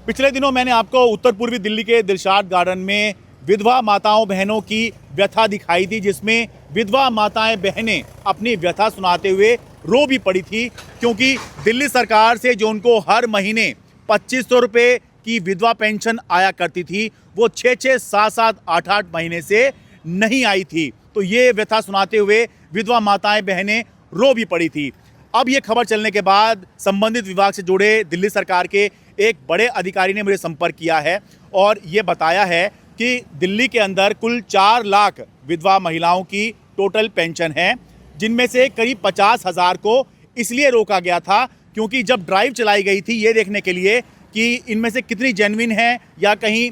पिछले दिनों मैंने आपको उत्तर पूर्वी दिल्ली के दिलशाद गार्डन में विधवा माताओं बहनों की व्यथा दिखाई थी, जिसमें विधवा माताएं बहनें अपनी व्यथा सुनाते हुए रो भी पड़ी थी, क्योंकि दिल्ली सरकार से जो उनको हर महीने 2500 रुपये की विधवा पेंशन आया करती थी, वो 6-6, 7-7, 8-8 महीने से नहीं आई थी। तो ये व्यथा सुनाते हुए विधवा माताएं बहनें रो भी पड़ी थी। अब ये खबर चलने के बाद संबंधित विभाग से जुड़े दिल्ली सरकार के एक बड़े अधिकारी ने मुझे संपर्क किया है और ये बताया है कि दिल्ली के अंदर कुल 4 लाख विधवा महिलाओं की टोटल पेंशन है, जिनमें से करीब 50,000 को इसलिए रोका गया था क्योंकि जब ड्राइव चलाई गई थी ये देखने के लिए कि इनमें से कितनी जेन्युइन है या कहीं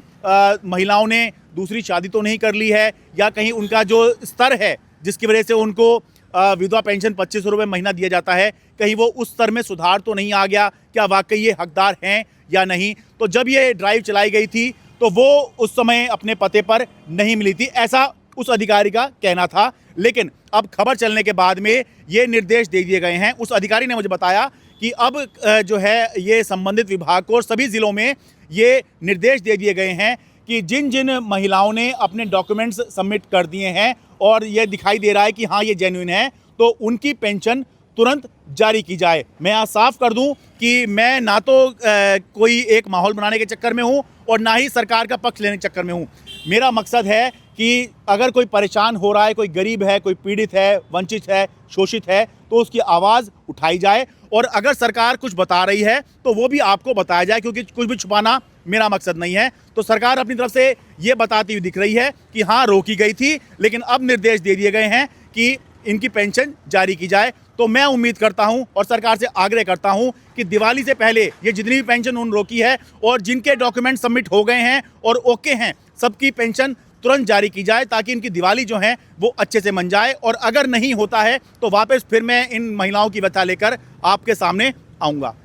महिलाओं ने दूसरी शादी तो नहीं कर ली है, या कहीं उनका जो स्तर है जिसकी वजह से उनको विधवा पेंशन 2500 रुपये महीना दिया जाता है, कहीं वो उस स्तर में सुधार तो नहीं आ गया, क्या वाकई ये हकदार हैं या नहीं। तो जब ये ड्राइव चलाई गई थी तो वो उस समय अपने पते पर नहीं मिली थी, ऐसा उस अधिकारी का कहना था। लेकिन अब खबर चलने के बाद में ये निर्देश दे दिए गए हैं। उस अधिकारी ने मुझे बताया कि अब जो है ये संबंधित विभाग को और सभी ज़िलों में ये निर्देश दे दिए गए हैं कि जिन जिन महिलाओं ने अपने डॉक्यूमेंट्स सबमिट कर दिए हैं और ये दिखाई दे रहा है कि हाँ ये जेन्युइन है, तो उनकी पेंशन तुरंत जारी की जाए। मैं यहाँ साफ कर दूं कि मैं ना तो कोई एक माहौल बनाने के चक्कर में हूँ और ना ही सरकार का पक्ष लेने के चक्कर में हूँ। मेरा मकसद है कि अगर कोई परेशान हो रहा है, कोई गरीब है, कोई पीड़ित है, वंचित है, शोषित है, तो उसकी आवाज़ उठाई जाए और अगर सरकार कुछ बता रही है तो वो भी आपको बताया जाए, क्योंकि कुछ भी छुपाना मेरा मकसद नहीं है। तो सरकार अपनी तरफ से ये बताती हुई दिख रही है कि हाँ रोकी गई थी, लेकिन अब निर्देश दे दिए गए हैं कि इनकी पेंशन जारी की जाए। तो मैं उम्मीद करता हूं और सरकार से आग्रह करता हूं कि दिवाली से पहले ये जितनी भी पेंशन उन रोकी है और जिनके डॉक्यूमेंट सबमिट हो गए हैं और ओके हैं, सबकी पेंशन तुरंत जारी की जाए, ताकि इनकी दिवाली जो है वो अच्छे से मन जाए। और अगर नहीं होता है तो वापस फिर मैं इन महिलाओं की व्यथा लेकर आपके सामने आऊँगा।